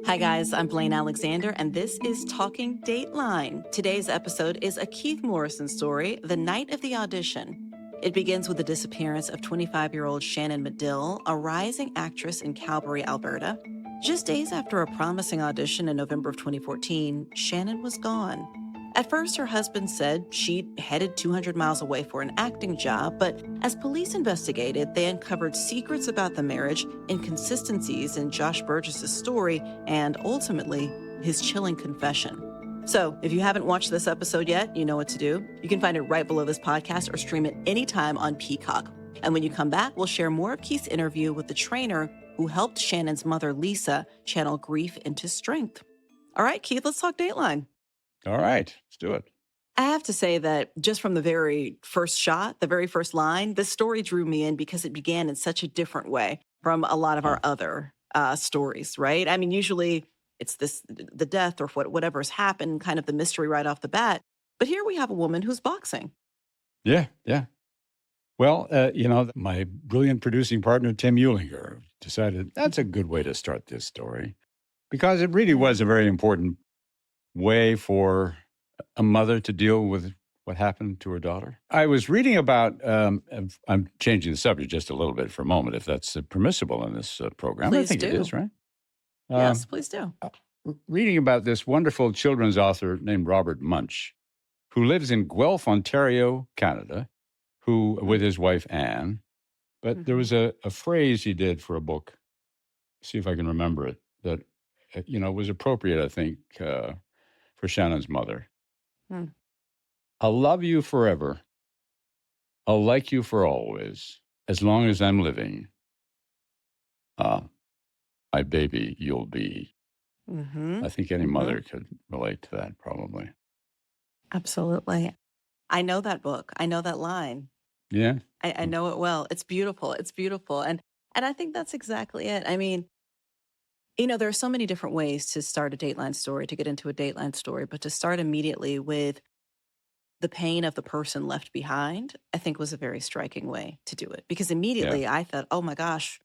Hi guys, I'm Blayne Alexander, and this is Talking Dateline. Today's episode is a Keith Morrison story, The Night of the Audition. It begins with the disappearance of 25-year-old Shannon Madill, a rising actress in Calgary, Alberta. Just days after a promising audition in November of 2014, Shannon was gone. At first, her husband said she'd headed 200 miles away for an acting job, but as police investigated, they uncovered secrets about the marriage, inconsistencies in Josh Burgess's story, and ultimately, his chilling confession. So, if you haven't watched this episode yet, you know what to do. You can find it right below this podcast or stream it anytime on Peacock. And when you come back, we'll share more of Keith's interview with the trainer who helped Shannon's mother, Lisa, channel grief into strength. All right, Keith, let's talk Dateline. All right, let's do it. I have to say that just from the very first shot, the very first line, this story drew me in because it began in such a different way from a lot of our other stories, right? I mean, usually it's the death or whatever's happened, kind of the mystery right off the bat. But here we have a woman who's boxing. Yeah. Well, my brilliant producing partner, Tim Eulinger, decided that's a good way to start this story because it really was a very important way for a mother to deal with what happened to her daughter. I was reading about, I'm changing the subject just a little bit for a moment, if that's permissible in this program. Please I think do. it is, right? Yes, please do. Reading about this wonderful children's author named Robert Munch, who lives in Guelph, Ontario, Canada, with his wife, Anne. But there was a phrase he did for a book, see if I can remember it, that, was appropriate, I think, for Shannon's mother. I'll love you forever. I'll like you for always, as long as I'm living. My baby, you'll be. I think any mother could relate to that, probably. Absolutely. I know that book. I know that line. Yeah. I know it well. It's beautiful. It's beautiful. And I think that's exactly it. I mean, there are so many different ways to start a Dateline story, to get into a Dateline story, but to start immediately with the pain of the person left behind, I think was a very striking way to do it. Because immediately I thought, oh my gosh,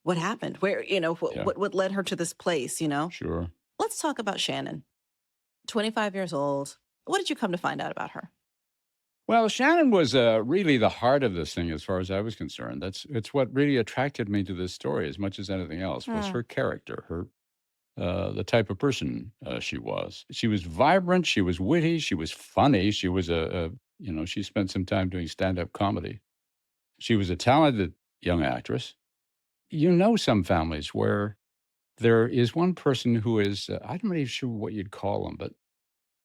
what happened? Where, what led her to this place, Sure. Let's talk about Shannon. 25 years old. What did you come to find out about her? Well, Shannon was really the heart of this thing as far as I was concerned. It's what really attracted me to this story as much as anything else was her character, the type of person she was. She was vibrant, she was witty, she was funny, she was she spent some time doing stand-up comedy. She was a talented young actress. Some families where there is one person who is, I'm not even sure what you'd call them, but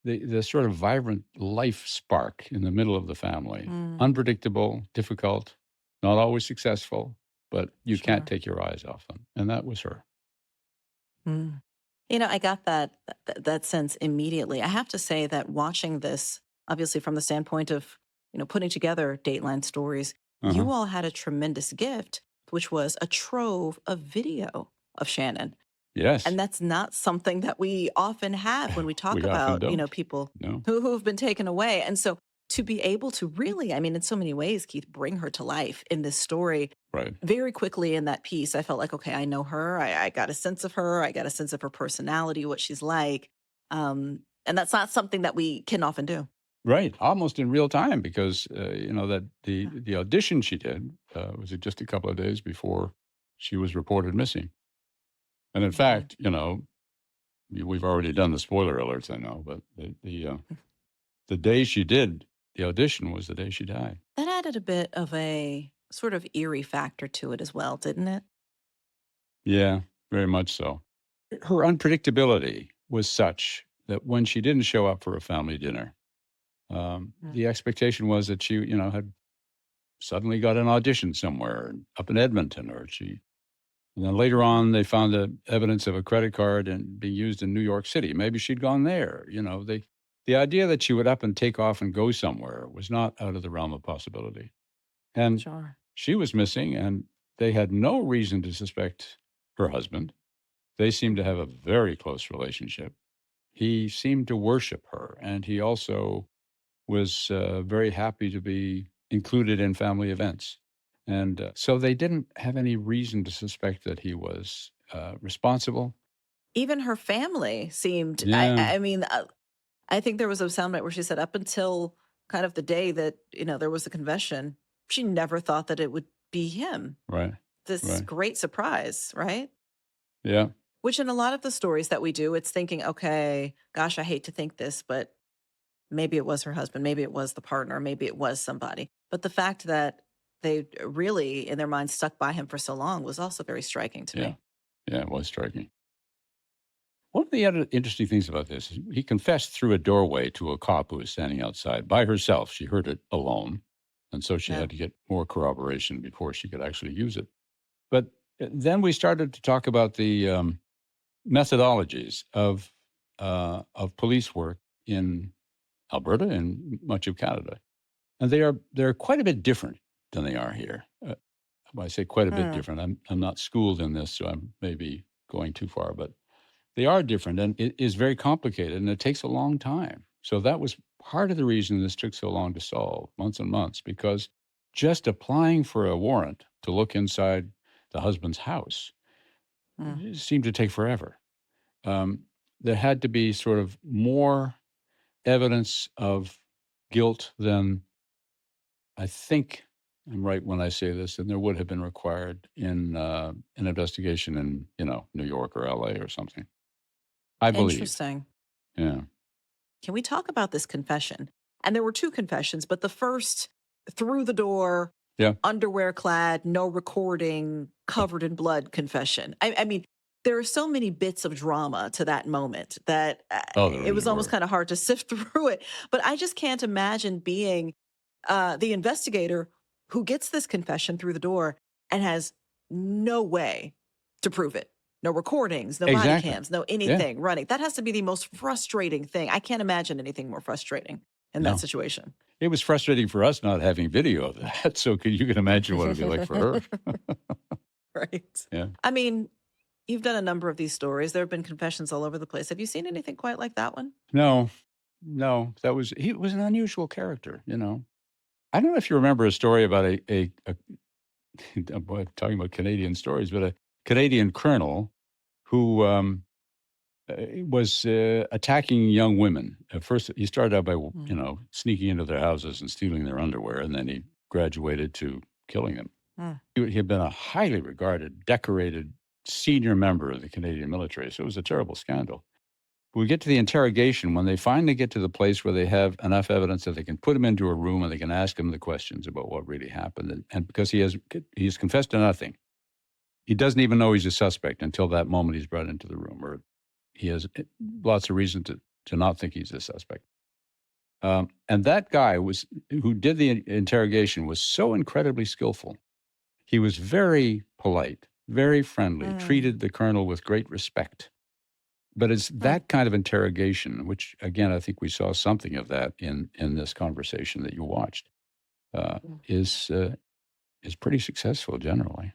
the sort of vibrant life spark in the middle of the family. Unpredictable, difficult, not always successful, but you can't take your eyes off them. And that was her. I got that sense immediately. I have to say that watching this, obviously from the standpoint of, putting together Dateline stories, you all had a tremendous gift, which was a trove of video of Shannon. Yes. And that's not something that we often have when we talk about, people who have been taken away. And so to be able to really, in so many ways, Keith, bring her to life in this story very quickly in that piece, I felt like, okay, I know her. I got a sense of her. I got a sense of her personality, what she's like. And that's not something that we can often do. Right. Almost in real time because, that the audition she did was just a couple of days before she was reported missing. And in fact, we've already done the spoiler alerts, I know, but the day she did the audition was the day she died. That added a bit of a sort of eerie factor to it as well, didn't it? Yeah, very much so. Her unpredictability was such that when she didn't show up for a family dinner, the expectation was that she, had suddenly got an audition somewhere up in Edmonton, and then later on, they found the evidence of a credit card and being used in New York City. Maybe she'd gone there. The idea that she would up and take off and go somewhere was not out of the realm of possibility. And she was missing, and they had no reason to suspect her husband. They seemed to have a very close relationship. He seemed to worship her, and he also was very happy to be included in family events. And so they didn't have any reason to suspect that he was responsible even her family seemed, Yeah, I mean, I think there was a soundbite where she said up until kind of the day that, there was a confession, she never thought that it would be him. right, This right. great surprise, right? Yeah, Which in a lot of the stories that we do, it's thinking, okay, gosh, I hate to think this, but maybe it was her husband, maybe it was the partner, maybe it was somebody. But the fact that they really, in their minds, stuck by him for so long was also very striking to yeah, me. yeah, it was striking. One of the other interesting things about this is he confessed through a doorway to a cop who was standing outside by herself. She heard it alone, and so she Yeah. had to get more corroboration before she could actually use it. But then we started to talk about the methodologies of police work in Alberta and much of Canada, and they're quite a bit different than they are here. When I say quite a bit Hmm. different, I'm not schooled in this, so I'm maybe going too far, but they are different, and it is very complicated, and it takes a long time. So that was part of the reason this took so long to solve, months and months, because just applying for a warrant to look inside the husband's house Hmm. seemed to take forever. Um, there had to be sort of more evidence of guilt than I think I'm right when I say this, and there would have been required in an investigation in New York or L.A. or something. I believe. Interesting. Yeah. Can we talk about this confession? And there were two confessions, but the first, through the door, Yeah. underwear clad, no recording, covered in blood confession. I mean, there are so many bits of drama to that moment that Oh, there it really was almost were. kind of hard to sift through it. But I just can't imagine being the investigator who gets this confession through the door and has no way to prove it. No recordings, no body Exactly. cams, no Yeah. anything running. That has to be the most frustrating thing. I can't imagine anything more frustrating in that No. situation. It was frustrating for us not having video of that. So you can imagine what it'd be like for her. Right. Yeah. I mean, you've done a number of these stories. There have been confessions all over the place. Have you seen anything quite like that one? No, no, he was an unusual character, I don't know if you remember a story about boy, talking about Canadian stories, but a Canadian colonel who was attacking young women. At first, he started out by, Mm. sneaking into their houses and stealing their underwear, and then he graduated to killing them. Mm. He had been a highly regarded, decorated senior member of the Canadian military, so it was a terrible scandal. We get to the interrogation when they finally get to the place where they have enough evidence that they can put him into a room and they can ask him the questions about what really happened. And because he's confessed to nothing, he doesn't even know he's a suspect until that moment he's brought into the room, or he has lots of reason to not think he's a suspect. And that guy who did the interrogation was so incredibly skillful. He was very polite, very friendly, Mm. treated the colonel with great respect. But it's Mm. that kind of interrogation, which again, I think we saw something of that in this conversation that you watched, uh, Mm. is pretty successful generally.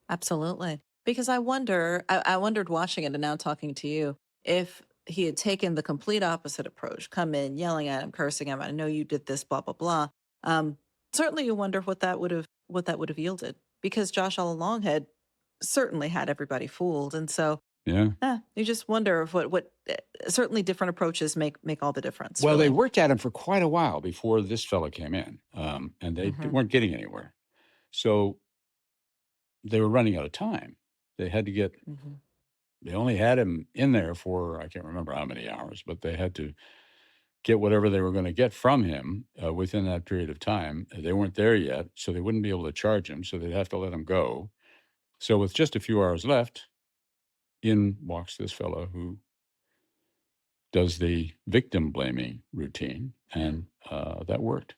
Absolutely. Because I wondered watching it and now talking to you, if he had taken the complete opposite approach, come in yelling at him, cursing him, I know you did this, blah, blah, blah. Um, Certainly you wonder what that would have yielded. Because Josh all along had certainly had everybody fooled. And so Yeah. you just wonder if what certainly different approaches make all the difference, Well, they really. worked at him for quite a while before this fellow came in, and they Hmm. weren't getting anywhere. So they were running out of time. They had to get. Hmm. They only had him in there for I can't remember how many hours, but they had to get whatever they were going to get from him within that period of time. They weren't there yet, so they wouldn't be able to charge him. So they'd have to let him go. So with just a few hours left, in walks this fellow who does the victim blaming routine, and that worked.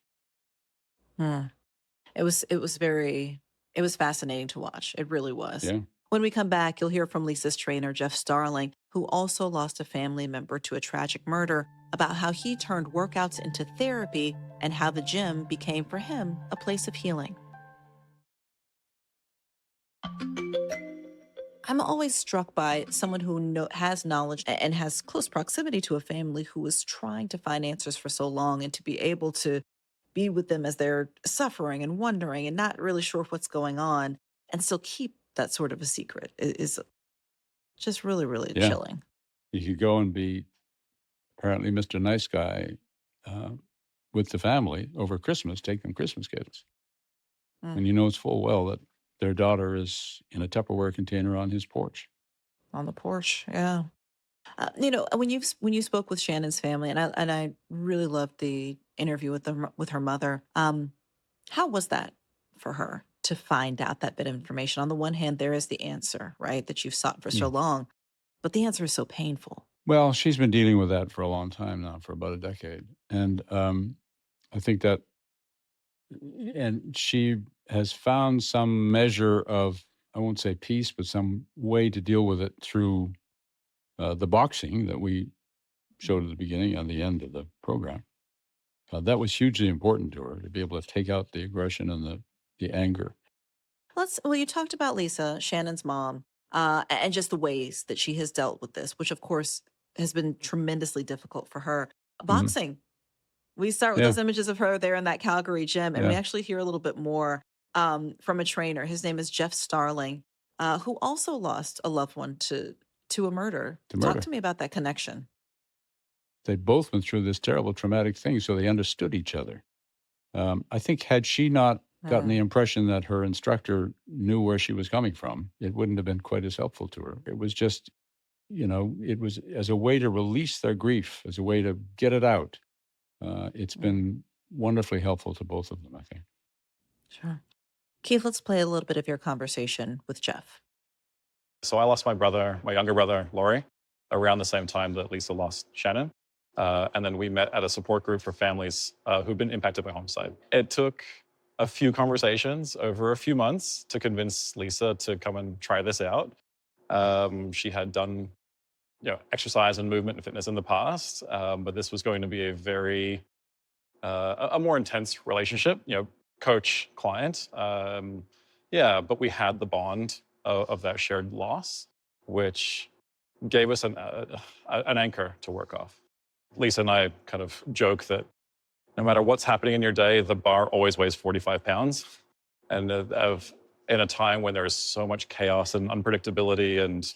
It was fascinating to watch. It really was. Yeah. When we come back, you'll hear from Lisa's trainer, Jeff Starling, who also lost a family member to a tragic murder, about how he turned workouts into therapy and how the gym became for him a place of healing. I'm always struck by someone who has knowledge and has close proximity to a family who is trying to find answers for so long, and to be able to be with them as they're suffering and wondering and not really sure what's going on and still keep that sort of a secret is Just really, really Yeah. chilling. You could go and be apparently Mr. Nice Guy with the family over Christmas, take them Christmas gifts. And you know it's full well that their daughter is in a Tupperware container on his porch. On the porch, yeah. You know, when you spoke with Shannon's family, and I really loved the interview with her mother. How was that for her to find out that bit of information? On the one hand, there is the answer, right, that you've sought for so long, but the answer is so painful. Well, she's been dealing with that for a long time now, for about a decade, and I think that, and she has found some measure of, I won't say peace, but some way to deal with it through the boxing that we showed at the beginning and the end of the program. That was hugely important to her, to be able to take out the aggression and the anger. Well, you talked about Lisa, Shannon's mom, and just the ways that she has dealt with this, which of course has been tremendously difficult for her. Boxing. We start with Yeah. those images of her there in that Calgary gym, and we Yeah. actually hear a little bit more from a trainer. His name is Jeff Starling, who also lost a loved one to a murder. Talk to me about that connection. They'd both went through this terrible traumatic thing, so they understood each other. I think had she not gotten the impression that her instructor knew where she was coming from, it wouldn't have been quite as helpful to her. It was just, it was as a way to release their grief, as a way to get it out. It's been wonderfully helpful to both of them, I think. Sure. Keith, let's play a little bit of your conversation with Jeff. So I lost my brother, my younger brother, Laurie, around the same time that Lisa lost Shannon. And then we met at a support group for families who've been impacted by homicide. It took a few conversations over a few months to convince Lisa to come and try this out. She had done exercise and movement and fitness in the past, but this was going to be a very, a more intense relationship, coach-client. But we had the bond of that shared loss, which gave us an anchor to work off. Lisa and I kind of joke that no matter what's happening in your day, the bar always weighs 45 pounds. And in a time when there's so much chaos and unpredictability and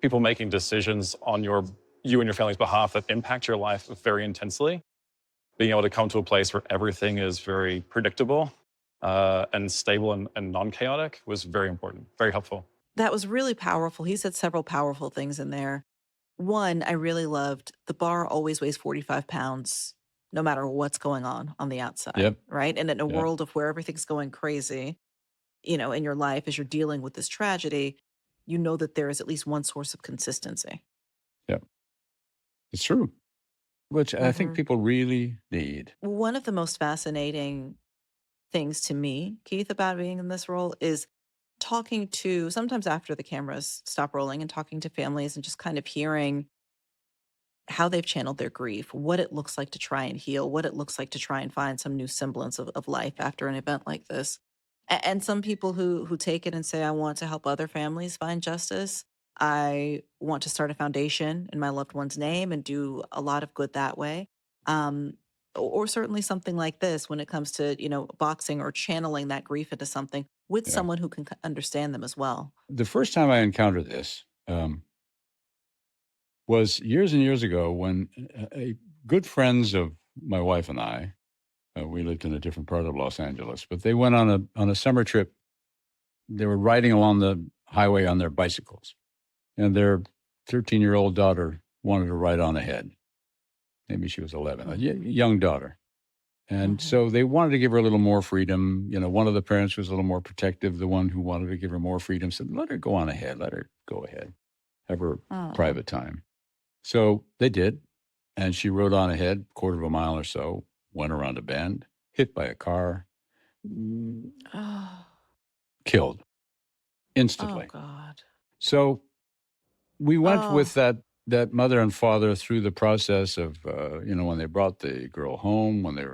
people making decisions on you and your family's behalf that impact your life very intensely, being able to come to a place where everything is very predictable and stable and non-chaotic was very important, very helpful. That was really powerful. He said several powerful things in there. One, I really loved, the bar always weighs 45 pounds, no matter what's going on the outside, right? And in a world of where everything's going crazy, in your life, as you're dealing with this tragedy, you know that there is at least one source of consistency. Yeah, it's true, which I think people really need. One of the most fascinating things to me, Keith, about being in this role is talking to, sometimes after the cameras stop rolling, and talking to families and just kind of hearing how they've channeled their grief, what it looks like to try and heal, what it looks like to try and find some new semblance of life after an event like this. And some people who take it and say, I want to help other families find justice. I want to start a foundation in my loved one's name and do a lot of good that way. Or certainly something like this when it comes to, boxing or channeling that grief into something with someone who can understand them as well. The first time I encountered this was years and years ago when good friends of my wife and I, we lived in a different part of Los Angeles, but they went on a summer trip. They were riding along the highway on their bicycles, and their 13-year-old daughter wanted to ride on ahead. Maybe she was 11, a young daughter. And so they wanted to give her a little more freedom. One of the parents was a little more protective. The one who wanted to give her more freedom said, let her go on ahead. Let her go ahead. Have her private time. So they did. And she rode on ahead, quarter of a mile or so, went around a bend, hit by a car, killed instantly. Oh, God. So we went with that mother and father through the process of, when they brought the girl home, when they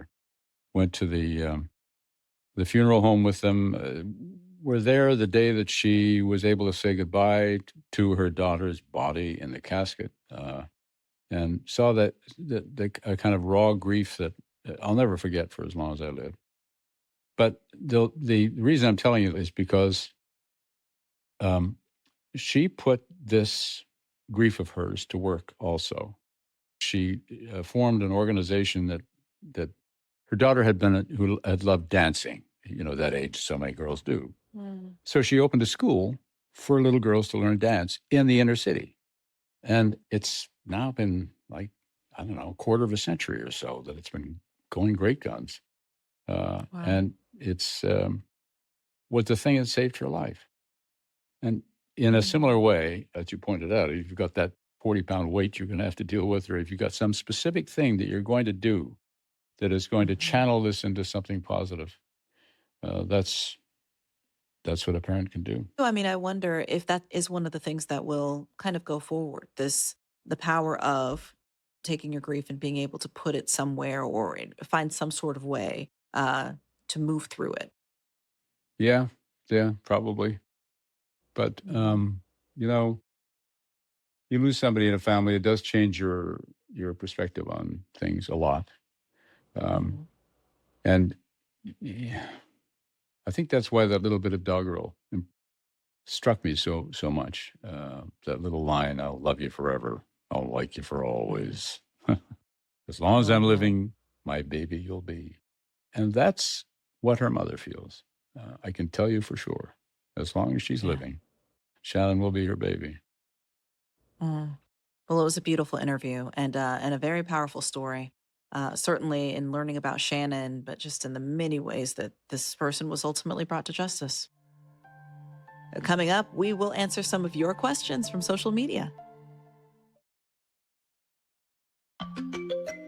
went to the funeral home with them, were there the day that she was able to say goodbye to her daughter's body in the casket, and saw that the kind of raw grief that I'll never forget for as long as I live. But the reason I'm telling you is because she put this grief of hers to work also. She formed an organization that her daughter who had loved dancing, that age so many girls do. So she opened a school for little girls to learn dance in the inner city. And it's now been like, I don't know, a quarter of a century or so that it's been going great guns. Wow. And it's was the thing that saved her life. And in a similar way, as you pointed out, if you've got that 40-pound weight you're going to have to deal with, or if you've got some specific thing that you're going to do that is going to channel this into something positive, that's what a parent can do. So, I mean, I wonder if that is one of the things that will kind of go forward, the power of taking your grief and being able to put it somewhere or find some sort of way to move through it. Yeah, probably. But, you lose somebody in a family, it does change your perspective on things a lot. And yeah, I think that's why that little bit of doggerel struck me so much. That little line, "I'll love you forever. I'll like you for always. As long as I'm living, my baby you'll be." And that's what her mother feels. I can tell you for sure. As long as she's living, Shannon will be her baby. Well, it was a beautiful interview and a very powerful story. Certainly in learning about Shannon, but just in the many ways that this person was ultimately brought to justice. Coming up, we will answer some of your questions from social media.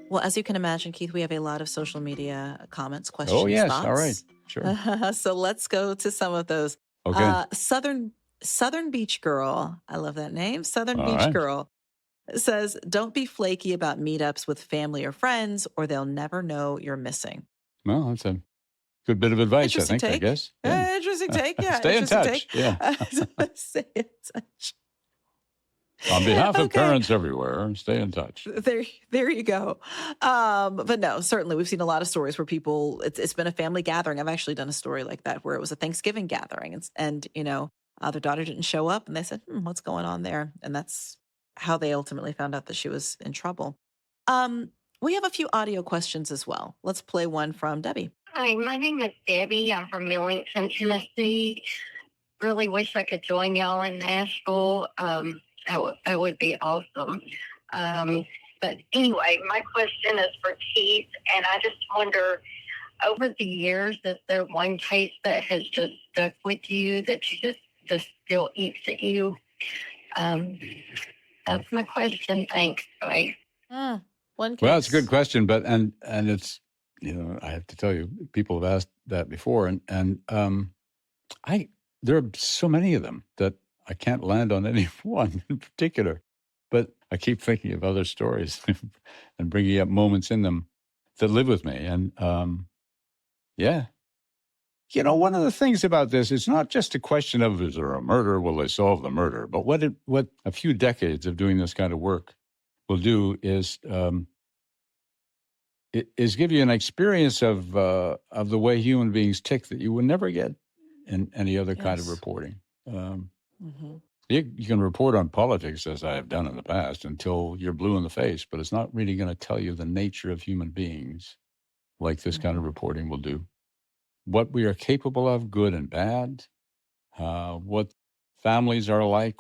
Well, as you can imagine, Keith, we have a lot of social media comments, questions, Oh, yes. thoughts. All right. Sure. So let's go to some of those. Okay. Southern Beach Girl, I love that name. Southern All Beach right. Girl says, "Don't be flaky about meetups with family or friends, or they'll never know you're missing." Well, that's a good bit of advice, Interesting I think, I take. guess. Yeah. Interesting take. Yeah. Stay in interesting touch. take. Yeah. Stay in touch. On behalf of Okay. parents everywhere, stay in touch. There you go. But no, certainly we've seen a lot of stories where people, it's been a family gathering. I've actually done a story like that where it was a Thanksgiving gathering and their daughter didn't show up and they said, what's going on there? And that's how they ultimately found out that she was in trouble. We have a few audio questions as well. Let's play one from Debbie. Hi, my name is Debbie. I'm from Millington, Tennessee. Really wish I could join y'all in Nashville. That would be awesome. But anyway, my question is for Keith, and I just wonder, over the years, is there one case that has just stuck with you that you just still eats at you? That's my question. Thanks. Bye. One case. Well, it's a good question, but and it's I have to tell you, people have asked that before, and there are so many of them that I can't land on any one in particular, but I keep thinking of other stories and bringing up moments in them that live with me. And one of the things about this, it's not just a question of, is there a murder? Will they solve the murder? But what a few decades of doing this kind of work will do is give you an experience of the way human beings tick that you would never get in any other kind of reporting. You can report on politics, as I have done in the past, until you're blue in the face, but it's not really going to tell you the nature of human beings like this kind of reporting will do. What we are capable of, good and bad, what families are like,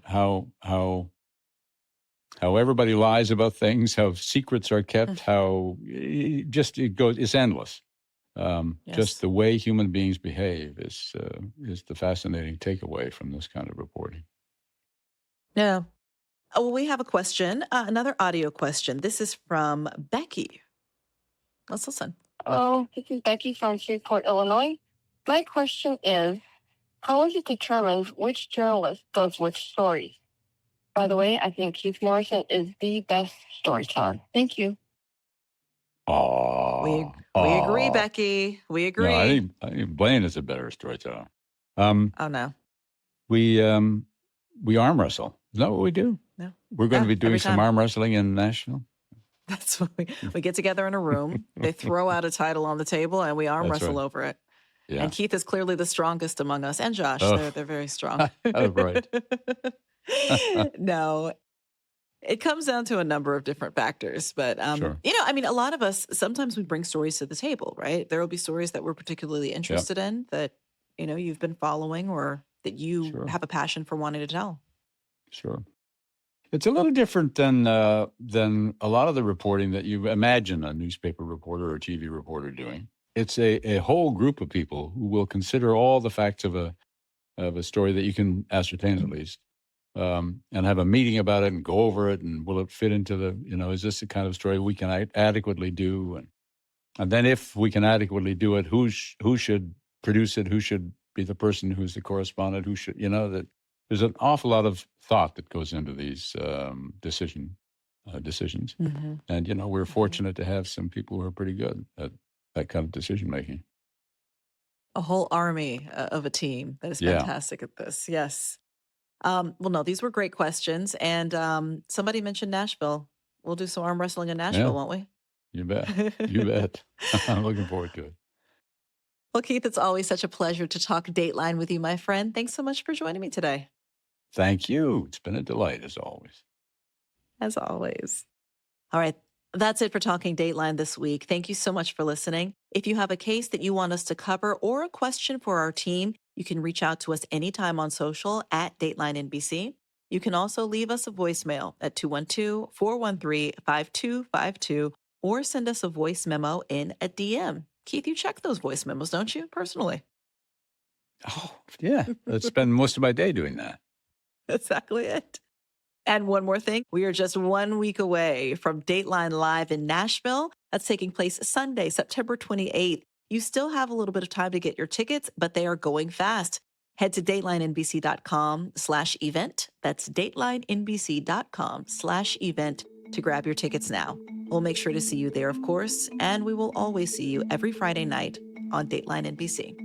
how everybody lies about things, how secrets are kept, how it's endless. Just the way human beings behave is the fascinating takeaway from this kind of reporting. Yeah. Oh, well, we have a question, another audio question. This is from Becky. Let's listen. Hello, this is Becky from Shreveport, Illinois. My question is, how is it determined which journalist does which stories? By the way, I think Keith Morrison is the best storyteller. Thank you. We agree, Becky. We agree. No, I think Blayne is a better storyteller. Oh no. We arm wrestle. Is that what we do? No. We're going to be doing some arm wrestling in Nashville. That's what we get together in a room. They throw out a title on the table, and we arm wrestle over it. Yeah. And Keith is clearly the strongest among us, and Josh. They're very strong. Oh, right. No, it comes down to a number of different factors. But, Sure. I mean, a lot of us, sometimes we bring stories to the table, right? There will be stories that we're particularly interested in that, you've been following or that you Sure. have a passion for wanting to tell. Sure. It's a little different than a lot of the reporting that you imagine a newspaper reporter or TV reporter doing. It's a whole group of people who will consider all the facts of a story that you can ascertain at least, and have a meeting about it and go over it, and will it fit into is this the kind of story we can adequately do, and then if we can adequately do it, who should produce it, who should be the person who's the correspondent, who should that. There's an awful lot of thought that goes into these decisions. Mm-hmm. And, we're fortunate to have some people who are pretty good at that kind of decision making. A whole army of a team that is fantastic at this. Yes. Well, no, these were great questions. And somebody mentioned Nashville. We'll do some arm wrestling in Nashville, won't we? You bet. You bet. I'm looking forward to it. Well, Keith, it's always such a pleasure to talk Dateline with you, my friend. Thanks so much for joining me today. Thank you. It's been a delight, as always. As always. All right. That's it for Talking Dateline this week. Thank you so much for listening. If you have a case that you want us to cover or a question for our team, you can reach out to us anytime on social at Dateline NBC. You can also leave us a voicemail at 212-413-5252 or send us a voice memo in a DM. Keith, you check those voice memos, don't you, personally? Oh, yeah. I spend most of my day doing that. Exactly it. And one more thing, we are just 1 week away from Dateline Live in Nashville. That's taking place Sunday, September 28th. You still have a little bit of time to get your tickets, but they are going fast. Head to datelinenbc.com/event. That's datelinenbc.com/event to grab your tickets now. We'll make sure to see you there, of course, and we will always see you every Friday night on Dateline NBC.